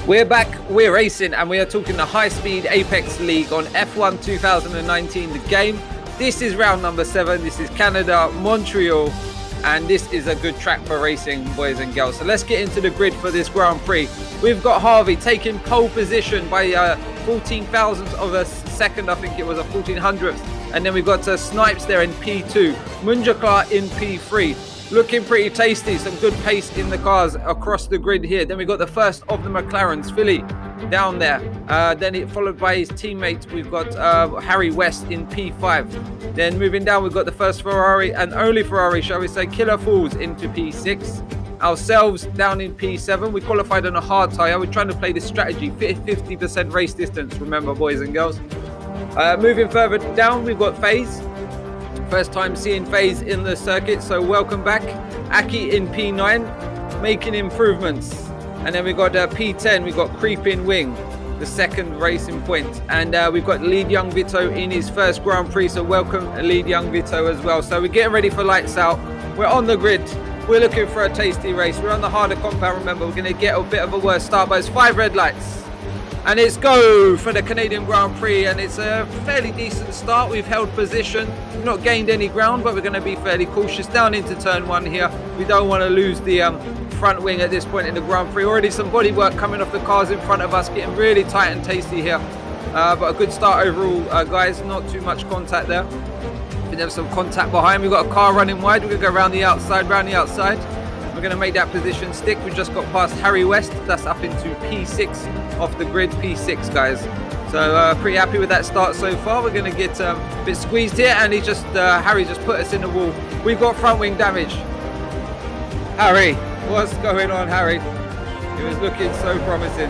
We're back, we're racing, and we are talking the High Speed Apex League on F1 2019, the game. This is round number 7. This is Canada, Montreal, and this is a good track for racing, boys and girls. So let's get into the grid for this Grand Prix. We've got Harvey taking pole position by 14 thousandths of a second. I think it was a 1400th. And then we've got Snipes there in P2, Munjakar in P3. Looking pretty tasty, some good pace in the cars across the grid here. Then we got the first of the McLarens, Philly, down there. Then it followed by his teammate. We've got Harry West in P5. Then moving down, we've got the first Ferrari and only Ferrari, shall we say, Killer Fools into P6. Ourselves down in P7. We qualified on a hard tyre. We're trying to play this strategy, 50% race distance, remember, boys and girls. Moving further down, we've got FaZe. First time seeing FaZe in the circuit, so welcome back. Aki in P9, making improvements. And then we've got P10, we've got Creeping Wing, the second racing point. And we've got Lead Young Vito in his first Grand Prix, so welcome Lead Young Vito as well. So we're getting ready for lights out. We're on the grid. We're looking for a tasty race. We're on the harder compound, remember. We're going to get a bit of a worse start, but it's 5 red lights. And it's go for the Canadian Grand Prix, and it's a fairly decent start. We've held position, we've not gained any ground, but we're going to be fairly cautious down into turn 1 here. We don't want to lose the front wing at this point in the Grand Prix. Already some bodywork coming off the cars in front of us, getting really tight and tasty here. But a good start overall, guys. Not too much contact there. I think there's some contact behind. We've got a car running wide. We're going to go around the outside, We're going to make that position stick. We just got past Harry West. That's up into P6 off the grid, P6, guys. So pretty happy with that start so far. We're going to get a bit squeezed here, and Harry just put us in the wall. We've got front wing damage. Harry, what's going on, Harry? It was looking so promising.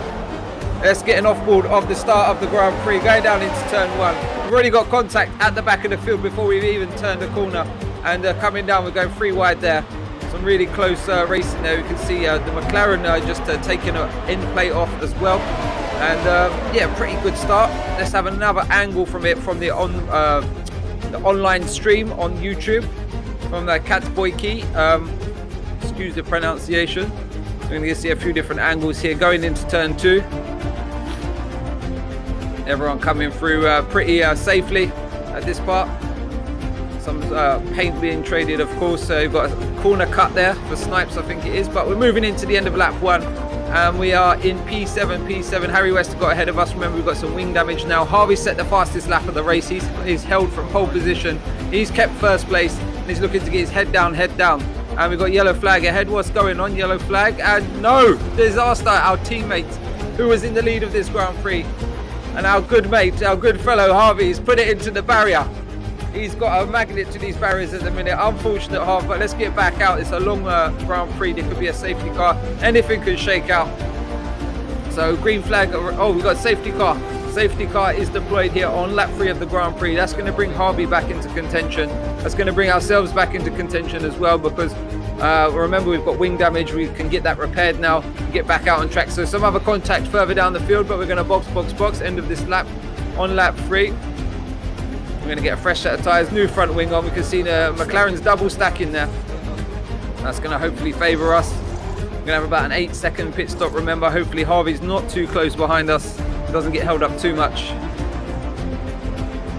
Let's get an off-board of the start of the Grand Prix, going down into turn 1. We've already got contact at the back of the field before we've even turned the corner. And coming down, we're going 3 wide there. Some really close racing there. You can see the McLaren just taking an end plate off as well. And yeah, pretty good start. Let's have another angle from it from the online stream on YouTube from the Katsboyki. Excuse the pronunciation. We're going to see a few different angles here going into turn 2. Everyone coming through pretty safely at this part. Some paint being traded, of course. So you've got a corner cut there for Snipes, I think it is. But we're moving into the end of lap 1. And we are in P7. Harry West got ahead of us. Remember, we've got some wing damage now. Harvey set the fastest lap of the race. He's held from pole position. He's kept first place. And he's looking to get his head down. And we've got yellow flag ahead. What's going on? Yellow flag. And no, disaster. Our teammate, who was in the lead of this Grand Prix. And our good mate, our good fellow Harvey's put it into the barrier. He's got a magnet to these barriers at the minute. Unfortunate half, but let's get back out. It's a long Grand Prix. There could be a safety car. Anything could shake out. So green flag. Oh, we've got safety car. Safety car is deployed here on lap 3 of the Grand Prix. That's going to bring Harvey back into contention. That's going to bring ourselves back into contention as well, because remember, we've got wing damage. We can get that repaired now and get back out on track. So some other contact further down the field, but we're going to box end of this lap on lap 3. We're going to get a fresh set of tyres, new front wing on. We can see the McLaren's double stacking there. That's going to hopefully favour us. We're going to have about an 8-second pit stop. Remember, hopefully Harvey's not too close behind us. He doesn't get held up too much. So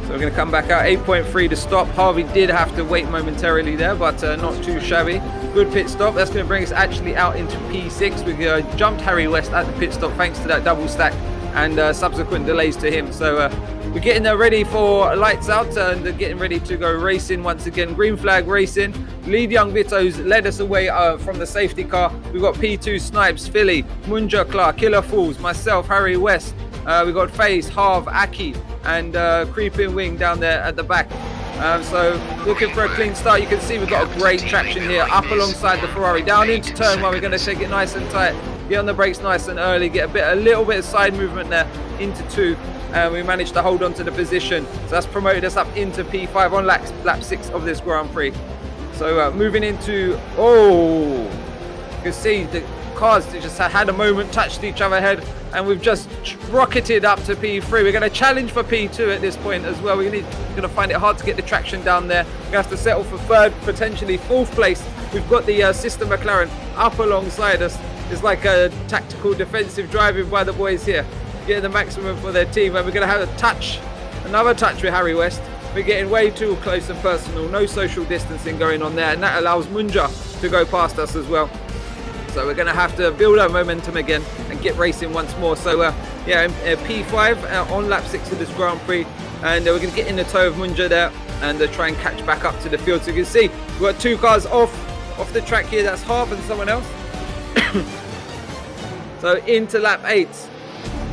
we're going to come back out. 8.3 to stop. Harvey did have to wait momentarily there, but not too shabby. Good pit stop. That's going to bring us actually out into P6. We jumped Harry West at the pit stop thanks to that double stack and subsequent delays to him. So we're getting ready for lights out and getting ready to go racing once again. Green flag racing. Lead Young Vitos led us away from the safety car. We've got P2 Snipes, Philly, Munja Clark, Killer Fools, myself, Harry West. We've got FaZe, Harv, Aki, and Creeping Wing down there at the back. So looking for a clean start. You can see we've got a great traction here up alongside the Ferrari. Down into turn 1, we're going to take it nice and tight. Get on the brakes nice and early. Get a little bit of side movement there into 2. And we managed to hold on to the position. So that's promoted us up into P5 on lap 6 of this Grand Prix. So moving into, you can see the cars just had a moment, touched each other head, and we've just rocketed up to P3. We're going to challenge for P2 at this point as well. We're going to find it hard to get the traction down there. We're going to have to settle for 3rd, potentially 4th place. We've got the sister McLaren up alongside us. It's like a tactical defensive driving by the boys here, getting the maximum for their team. And we're going to have a touch, another touch with Harry West. We're getting way too close and personal, no social distancing going on there, and that allows Munja to go past us as well. So we're going to have to build our momentum again and get racing once more. So yeah, P5 on lap 6 of this Grand Prix, and we're going to get in the toe of Munja there and try and catch back up to the field. So you can see we've got 2 cars off the track here. That's Harv and someone else. So into lap 8.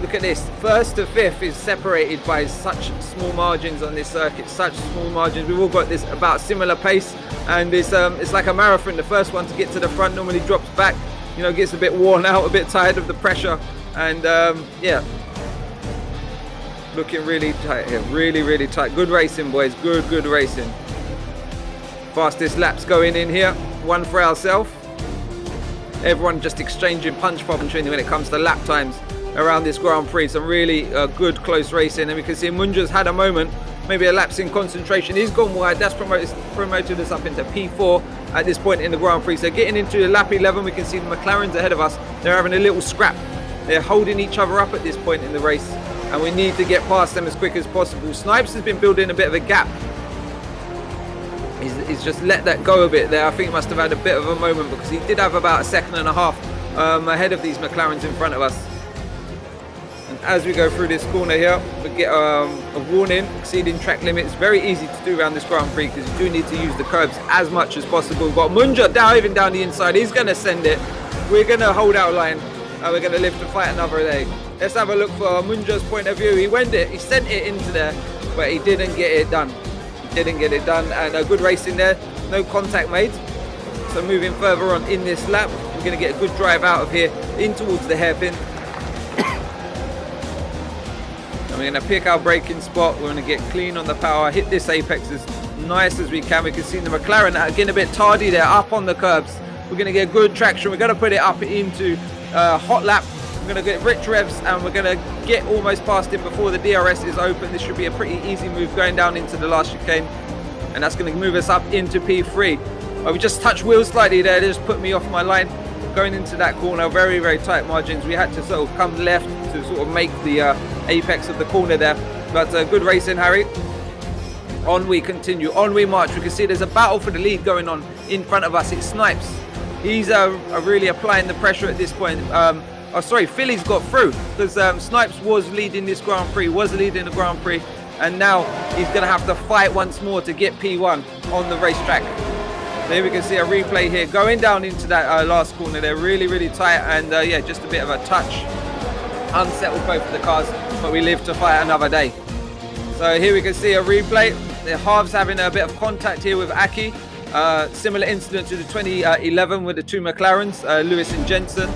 Look at this, 1st to 5th is separated by such small margins on this circuit, such small margins. We've all got this about similar pace, and it's like a marathon. The first one to get to the front normally drops back, you know, gets a bit worn out, a bit tired of the pressure, and yeah, looking really tight here, really tight. Good racing, boys, good racing. Fastest laps going in here, one for ourselves. Everyone just exchanging punch when it comes to lap times around this Grand Prix. Some really good close racing, and we can see Munja's had a moment, maybe a lapse in concentration. He's gone wide. That's promoted us up into P4 at this point in the Grand Prix. So getting into lap 11, we can see the McLarens ahead of us. They're having a little scrap. They're holding each other up at this point in the race, and we need to get past them as quick as possible. Snipes has been building a bit of a gap. He's just let that go a bit there. I think he must have had a bit of a moment, because he did have about a second and a half ahead of these McLarens in front of us. And as we go through this corner here, we get a warning, exceeding track limits. Very easy to do around this Grand Prix, because you do need to use the curbs as much as possible. We've got Munja diving down the inside. He's going to send it. We're going to hold our line, and we're going to live to fight another day. Let's have a look for Munja's point of view. He sent it into there, but he didn't get it done. And a good racing there, no contact made. So moving further on in this lap, we're going to get a good drive out of here in towards the hairpin. And we're going to pick our braking spot. We're going to get clean on the power, hit this apex as nice as we can. We can see the McLaren getting a bit tardy there, up on the curbs. We're going to get good traction. We're going to put it up into hot lap. We're going to get rich revs, and we're going to get almost past him before the DRS is open. This should be a pretty easy move going down into the last chicane, and that's going to move us up into P3. We just touched wheels slightly there. They just put me off my line going into that corner. Very tight margins. We had to sort of come left to sort of make the apex of the corner there, but good racing, Harry. On we continue, on we march. We can see there's a battle for the lead going on in front of us. It's Snipes. He's really applying the pressure at this point. Philly's got through, because Snipes was leading this Grand Prix, and now he's going to have to fight once more to get P1 on the racetrack. There we can see a replay here, going down into that last corner. They're really tight, and yeah, just a bit of a touch. Unsettled both of the cars, but we live to fight another day. So here we can see a replay. The Harv's having a bit of contact here with Aki. Similar incident to the 2011 with the 2 McLarens, Lewis and Jensen.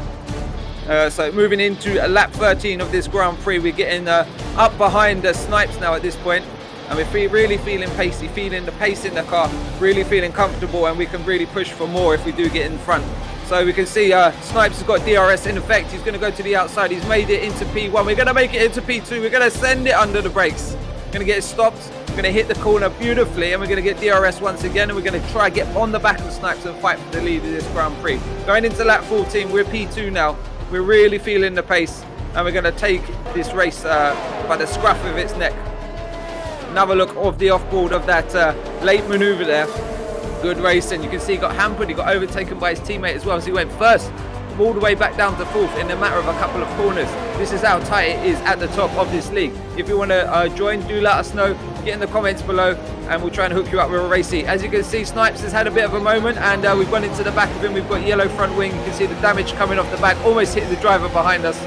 So moving into lap 13 of this Grand Prix, we're getting up behind Snipes now at this point, and we're really feeling pacey, feeling the pace in the car, really feeling comfortable, and we can really push for more if we do get in front. So we can see Snipes has got DRS in effect. He's going to go to the outside. He's made it into P1. We're going to make it into P2. We're going to send it under the brakes. We're going to get it stopped. We're going to hit the corner beautifully, and we're going to get DRS once again, and we're going to try to get on the back of Snipes and fight for the lead of this Grand Prix. Going into lap 14, we're P2 now. We're really feeling the pace, and we're going to take this race by the scruff of its neck. Another look of the off-board of that late manoeuvre there. Good racing. You can see he got hampered. He got overtaken by his teammate as well, as he went first all the way back down to 4th in a matter of a couple of corners. This is how tight it is at the top of this league. If you want to join, do let us know. Get in the comments below, and we'll try and hook you up with a racey. As you can see, Snipes has had a bit of a moment, and we've gone into the back of him. We've got yellow front wing. You can see the damage coming off the back, almost hitting the driver behind us.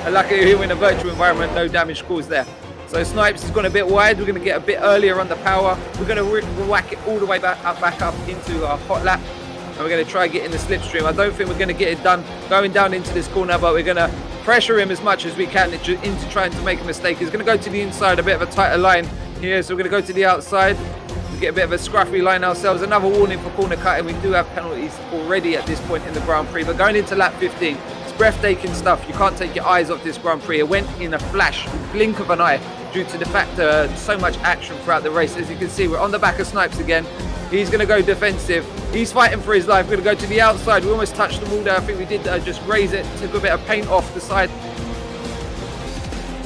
And luckily here in a virtual environment, no damage caused there. So Snipes has gone a bit wide. We're going to get a bit earlier on the power. We're going to whack it all the way back up into a hot lap, and we're going to try and get in the slipstream. I don't think we're going to get it done going down into this corner, but we're going to pressure him as much as we can into trying to make a mistake. He's going to go to the inside, a bit of a tighter line here, so we're going to go to the outside. We get a bit of a scruffy line ourselves. Another warning for corner cutting. We do have penalties already at this point in the Grand Prix, but going into lap 15, it's breathtaking stuff. You can't take your eyes off this Grand Prix. It went in a flash, blink of an eye, due to the fact so much action throughout the race. As you can see, we're on the back of Snipes again. He's going to go defensive. He's fighting for his life. Going to go to the outside. We almost touched the wall there. I think we did just raise it, took a bit of paint off the side.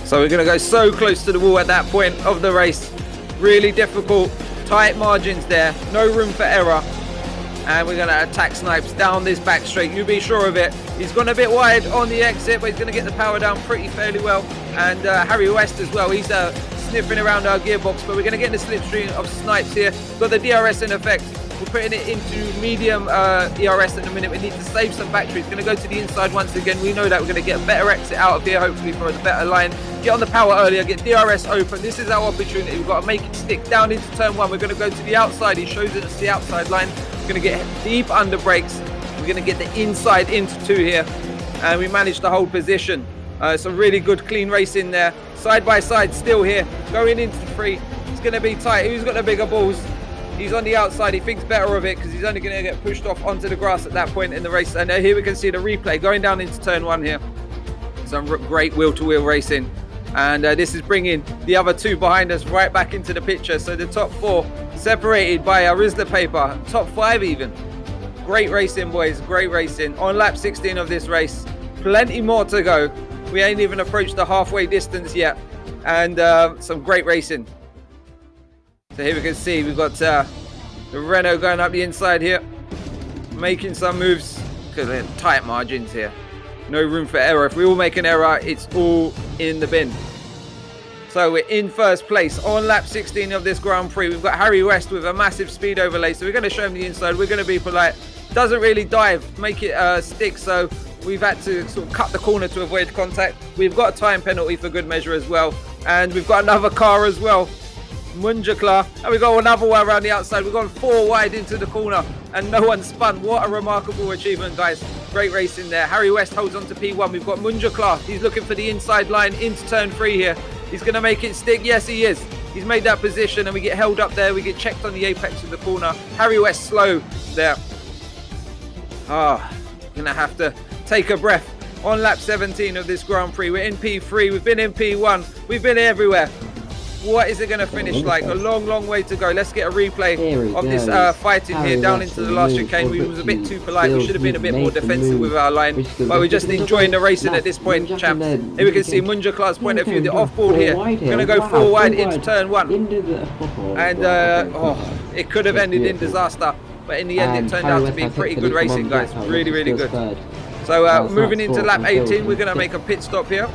So we're going to go so close to the wall at that point of the race. Really difficult, tight margins there. No room for error. And we're going to attack Snipes down this back straight. You be sure of it. He's gone a bit wide on the exit, but he's going to get the power down pretty fairly well. And Harry West as well. He's sniffing around our gearbox, but we're going to get in the slipstream of Snipes here. Got the DRS in effect. We're putting it into medium ERS at the minute. We need to save some batteries. Going to go to the inside once again. We know that we're going to get a better exit out of here, hopefully for a better line. Get on the power earlier, get DRS open. This is our opportunity. We've got to make it stick down into turn one. We're going to go to the outside. He shows us the outside line. We're going to get deep under brakes. We're going to get the inside into two here. And we managed to hold position. Some really good clean racing there. Side by side still here. Going into three. It's going to be tight. Who's got the bigger balls? He's on the outside. He thinks better of it because he's only going to get pushed off onto the grass at that point in the race. And here we can see the replay going down into turn one here. Some great wheel-to-wheel racing. And this is bringing the other two behind us right back into the picture. So the top four separated by a Rizla paper. Top five even. Great racing, boys. Great racing. On lap 16 of this race. Plenty more to go. We ain't even approached the halfway distance yet. And some great racing. So here we can see we've got the Renault going up the inside here. Making some moves. Because they're tight margins here. No room for error. If we all make an error, it's all in the bin. So we're in first place on lap 16 of this Grand Prix. We've got Harry West with a massive speed overlay. So we're going to show him the inside. We're going to be polite. Doesn't really dive, make it stick. So we've had to sort of cut the corner to avoid contact. We've got a time penalty for good measure as well. And we've got another car as well. Munjakla, and we got another one around the outside. We've gone four wide into the corner and no one spun. What a remarkable achievement, guys. Great racing there. Harry West holds on to P1. We've got Munjakla. He's looking for the inside line into turn three here. He's going to make it stick. Yes, he is. He's made that position and we get held up there. We get checked on the apex of the corner. Harry West slow there. Gonna have to take a breath on lap 17 of this Grand Prix. We're in P3. We've been in P1. We've been everywhere. What is it going to finish like? A long way to go. Let's get a replay of this fighting here down into the last chicane. We was a bit too polite. We should have been a bit more defensive with our line. But we're just enjoying the racing at this point, champs. Here we can see Munjakla's point of view. The off-board here. Going to go four wide into turn one. And it could have ended in disaster. But in the end, it turned out to be pretty good racing, guys. Really good. So moving into lap 18, we're going to make a pit stop here.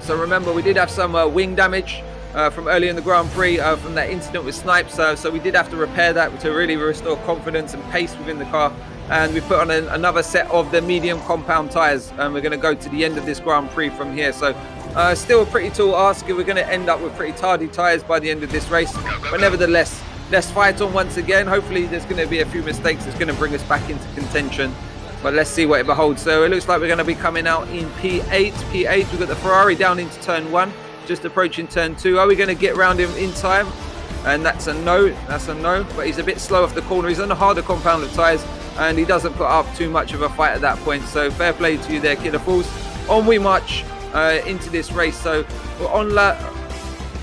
So remember, we did have some wing damage from early in the Grand Prix from that incident with Snipes. So we did have to repair that to really restore confidence and pace within the car. And we put on another set of the medium compound tyres. And we're going to go to the end of this Grand Prix from here. So still a pretty tall ask. We're going to end up with pretty tardy tyres by the end of this race. But nevertheless, let's fight on once again. Hopefully there's going to be a few mistakes that's going to bring us back into contention. But let's see what it beholds. So it looks like we're going to be coming out in P8. We've got the Ferrari down into turn one, just approaching turn two. Are we going to get around him in time? And that's a no. That's a no. But he's a bit slow off the corner. He's on a harder compound of tyres, and he doesn't put up too much of a fight at that point. So fair play to you there, Killer Fools. On we march into this race. So we're on lap.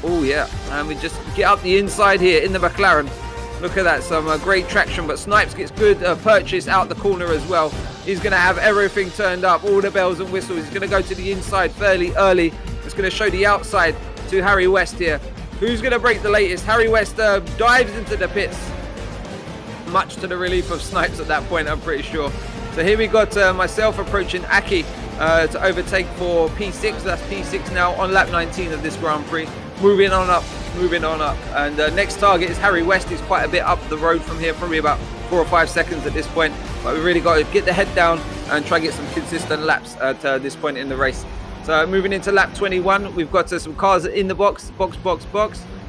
Oh yeah, and we just get up the inside here in the McLaren. Look at that, some great traction, but Snipes gets good purchase out the corner as well. He's going to have everything turned up, all the bells and whistles. He's going to go to the inside fairly early. It's going to show the outside to Harry West here. Who's going to break the latest? Harry West dives into the pits, much to the relief of Snipes at that point, I'm pretty sure. So here we got myself approaching Aki to overtake for P6. That's P6 now on lap 19 of this Grand Prix. Moving on up. And next target is Harry West. He's quite a bit up the road from here, probably about 4 or 5 seconds at this point. But we really got to get the head down and try and get some consistent laps at this point in the race. So moving into lap 21, we've got some cars in the box.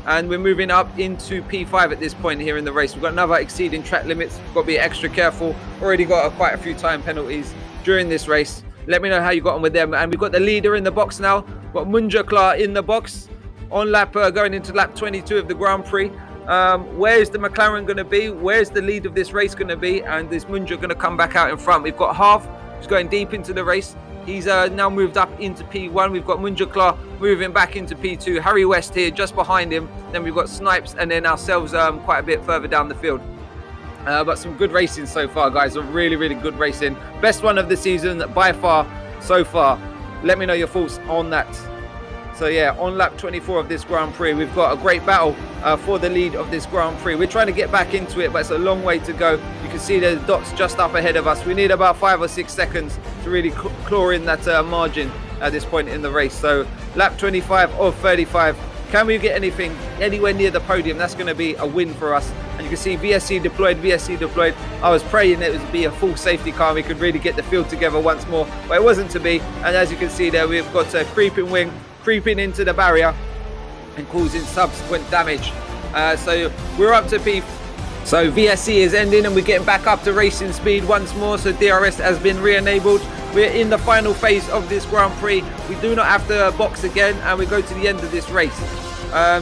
And we're moving up into P5 at this point here in the race. We've got another exceeding track limits. We've got to be extra careful. Already got quite a few time penalties during this race. Let me know how you got on with them. And we've got the leader in the box now. We've got Munjakla in the box. On lap going into lap 22 of the Grand Prix. Where's the McLaren going to be? Where's the lead of this race going to be? And is Munja going to come back out in front? We've got Half, who's going deep into the race. He's now moved up into P1. We've got Munjakla moving back into P2. Harry West here just behind him. Then we've got Snipes and then ourselves quite a bit further down the field. But some good racing so far, guys. A really, really good racing. Best one of the season by far so far. Let me know your thoughts on that. So yeah, on lap 24 of this Grand Prix, we've got a great battle for the lead of this Grand Prix. We're trying to get back into it, but it's a long way to go. You can see the dots just up ahead of us. We need about 5 or 6 seconds to really claw in that margin at this point in the race. So lap 25 of 35. Can we get anything anywhere near the podium? That's going to be a win for us. And you can see VSC deployed, VSC deployed. I was praying it would be a full safety car. We could really get the field together once more, but it wasn't to be. And as you can see there, we've got a creeping wing, creeping into the barrier and causing subsequent damage. So we're up to P. So VSC is ending and we're getting back up to racing speed once more. So DRS has been re-enabled. We're in the final phase of this Grand Prix. We do not have to box again and we go to the end of this race.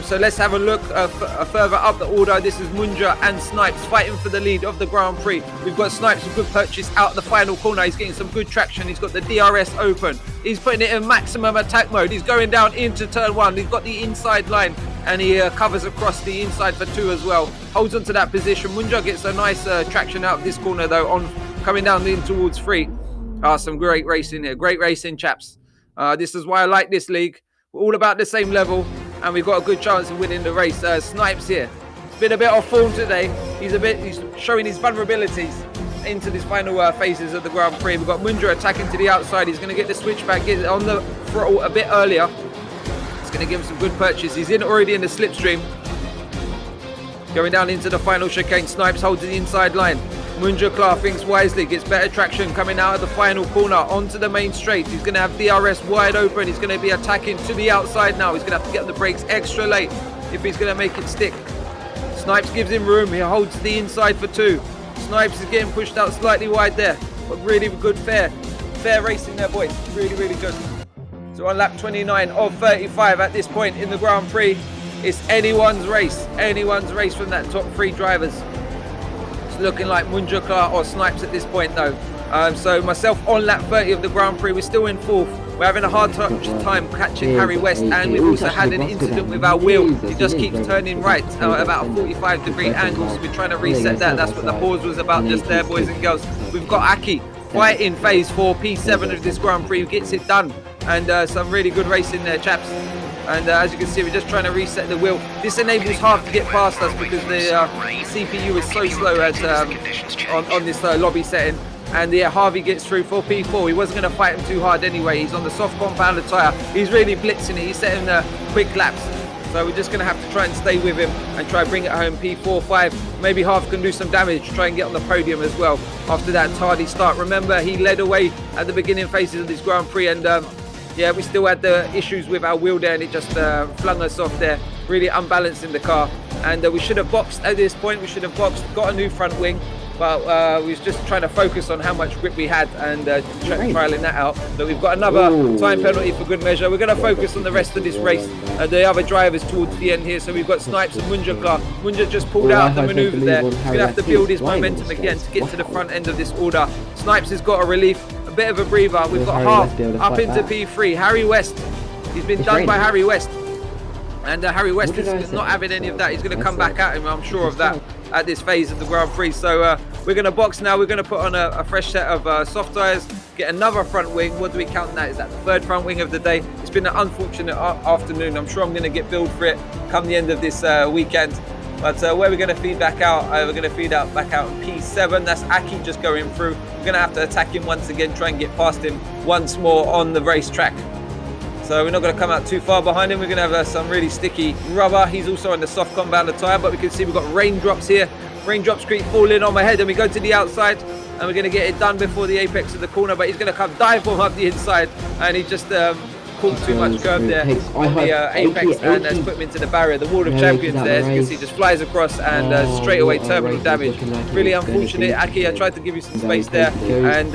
So let's have a look further up the order. This is Munja and Snipes fighting for the lead of the Grand Prix. We've got Snipes with good purchase out the final corner. He's getting some good traction. He's got the DRS open. He's putting it in maximum attack mode. He's going down into turn 1. He's got the inside line and he covers across the inside for 2 as well. Holds onto that position. Munja gets a nice traction out of this corner though, on coming down in towards 3. Some great racing here. Great racing, chaps. This is why I like this league. We're all about the same level. And we've got a good chance of winning the race. Snipes here. It's been a bit off form today. He's showing his vulnerabilities into these final phases of the Grand Prix. We've got Munja attacking to the outside. He's going to get the switchback, get on the throttle a bit earlier. It's going to give him some good purchase. He's already in the slipstream. Going down into the final chicane. Snipes holds the inside line. Munjakla thinks wisely, gets better traction coming out of the final corner onto the main straight. He's going to have DRS wide open. He's going to be attacking to the outside now. He's going to have to get on the brakes extra late if he's going to make it stick. Snipes gives him room. He holds the inside for 2. Snipes is getting pushed out slightly wide there, but really good fair racing there, boys. Really, really good. So on lap 29 of 35 at this point in the Grand Prix, it's anyone's race from that top 3 drivers. Looking like Munjakla or Snipes at this point though. So myself on lap 30 of the Grand Prix, we're still in 4th. We're having a hard time catching Harry West, and we've also had an incident with our wheel. It just keeps turning right at about a 45-degree angle, so we're trying to reset that. That's what the pause was about just there, boys and girls. We've got Aki fighting phase 4, P7 of this Grand Prix, gets it done. And some really good racing there, chaps. And as you can see, we're just trying to reset the wheel. This enables Harv to get past us because the CPU is so slow at, on this lobby setting. And yeah, Harvey gets through for P4. He wasn't going to fight him too hard anyway. He's on the soft compounder tyre. He's really blitzing it. He's setting quick laps. So we're just going to have to try and stay with him and try and bring it home. P4, 5. Maybe Harv can do some damage, try and get on the podium as well after that tardy start. Remember, he led away at the beginning phases of this Grand Prix, and yeah, we still had the issues with our wheel there, and it just flung us off there, really unbalancing the car. And we should have boxed at this point. We should have boxed, got a new front wing, but we was just trying to focus on how much grip we had and trialing that out. So we've got another time penalty for good measure. We're going to focus on the rest of this race. The other drivers towards the end here. So we've got Snipes and Munjakla. Munja just pulled out of the manoeuvre there. He's going to have to build his momentum again to get to the front end of this order. Snipes has got a relief, a bit of a breather. We've got Harv up into P3. Harry West, he's been done by Harry West. And Harry West is not having any of that. He's going to come back at him, I'm sure of that, at this phase of the Grand Prix. So we're going to box now. We're going to put on a fresh set of soft tyres, get another front wing. What do we count that? Is that the 3rd front wing of the day? It's been an unfortunate afternoon. I'm sure I'm going to get billed for it come the end of this weekend. But where we're going to feed back out, we're going to feed out back out in P7. That's Aki just going through. We're going to have to attack him once again, try and get past him once more on the racetrack. So we're not going to come out too far behind him. We're going to have some really sticky rubber. He's also on the soft compounder tyre, but we can see we've got raindrops here. Raindrops keep falling on my head, and we go to the outside, and we're going to get it done before the apex of the corner, but he's going to come dive bomb up the inside, and he just caught too much curb there on the apex and has put him into the barrier. The Wall of Champions there, as you can see, just flies across and straight away terminal damage. Really unfortunate. Aki, I tried to give you some space there, and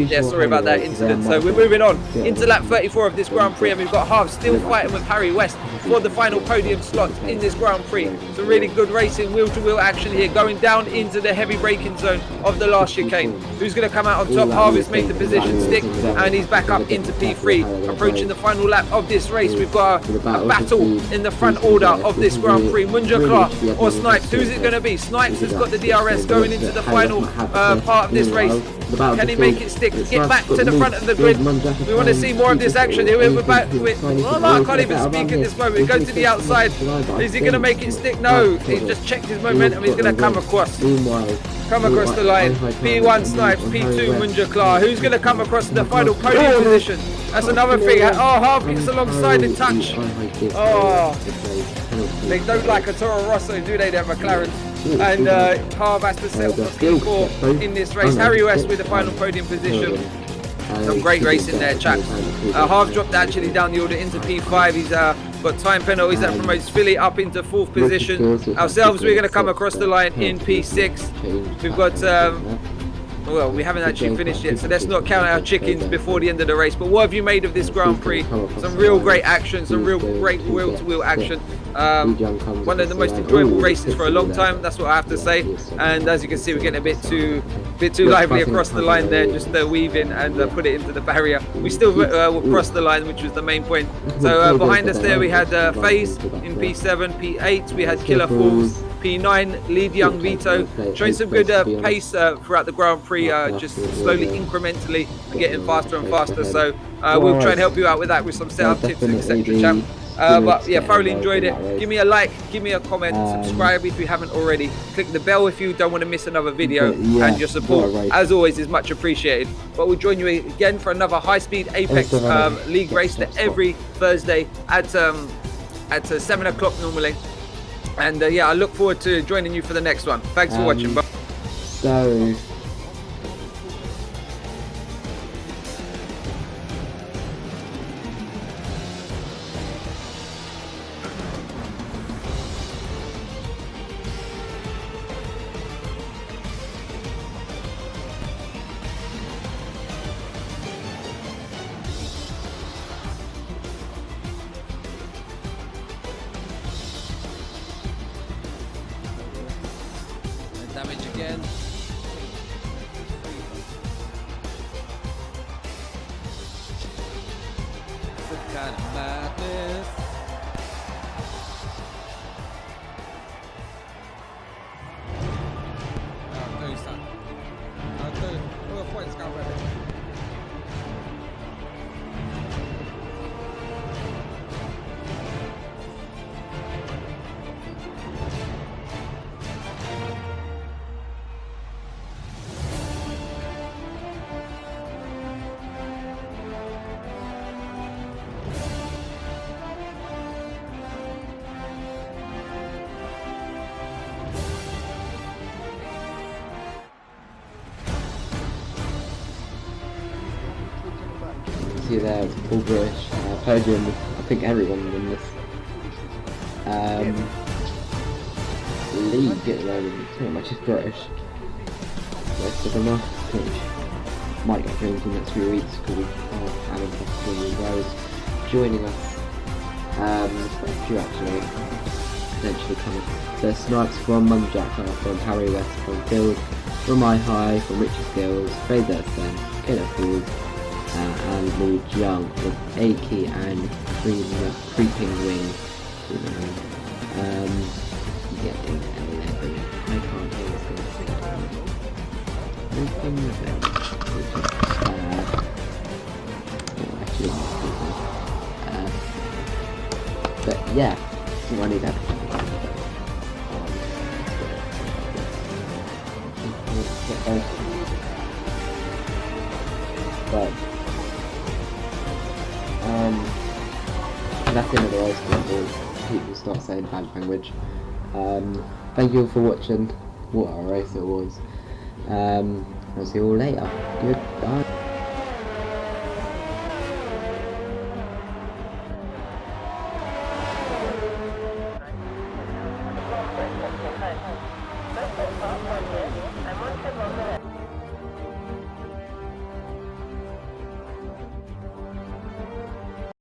yeah, sorry about that incident. So we're moving on into lap 34 of this Grand Prix, and we've got Harv still fighting with Harry West for the final podium slot in this Grand Prix. Some really good racing, wheel-to-wheel action here, going down into the heavy braking zone of the last chicane. Who's going to come out on top? Harvest made the position stick, and he's back up into P3. Approaching the final lap of this race, we've got a battle in the front order of this Grand Prix. Munjakla or Snipes? Who's it going to be? Snipes has got the DRS going into the final part of this race. Can he make it stick? Get back to the front of the grid. We want to see more of this action. We're back with, I can't even speak at this moment. Go to the outside. Is he going to make it stick? No. He's just checked his momentum. He's going to come across. Come across the line. P1 Snipes, P2 Munjakla. Who's going to come across the final podium position? That's another thing. Oh, Harv gets alongside in touch. Oh, they don't like a Toro Rosso, do they? They're McLaren. And Harv has to settle for P4 in this race. Harry West with the final podium position. Some great racing there, chaps. Harv dropped actually down the order into P5. He's got time penalties that promotes Philly up into 4th position. Ourselves, we're going to come across the line in P6. We've got, well, we haven't actually finished yet, so let's not count our chickens before the end of the race. But what have you made of this Grand Prix? Some real great action, some real great wheel-to-wheel action. One of the most enjoyable races for a long time, that's what I have to say. And as you can see, we're getting a bit too lively across the line there, just weave in and put it into the barrier. We still crossed the line, which was the main point. So behind us there we had FaZe in P7, P8 we had Killer Falls, P9 Lead Young Vito, showing some good pace throughout the Grand Prix, just slowly incrementally getting faster and faster. So we'll try and help you out with that with some setup tips and etc, champ. But yeah, thoroughly enjoyed it. Give me a like, give me a comment, subscribe if you haven't already, click the bell if you don't want to miss another video, and your support as always is much appreciated. But we'll join you again for another high speed Apex League race every Thursday at 7 o'clock normally. And yeah, I look forward to joining you for the next one. Thanks for watching. Bye. So Damage again. Some kind of madness. Oh, no, he's done. Oh, points count ready. see there, it's all British. Podium, I think everyone in this league at the moment pretty much is British. Most of them are, which might get changed in the next few weeks because Alan Foster is joining us. A few actually potentially coming. So Snipes from Munjakla, from Harry West, from Build, from iHigh, from Richard Skills, Fraser Sen, Killer Falls, and Lord Young with Aki and Creeping Wing. Getting 11. I can't hear what's going on. Open the bell, which is but yeah, I need that. But that's the end of the race because people start saying bad language. Thank you all for watching. What a race it was. I'll see you all later. Goodbye.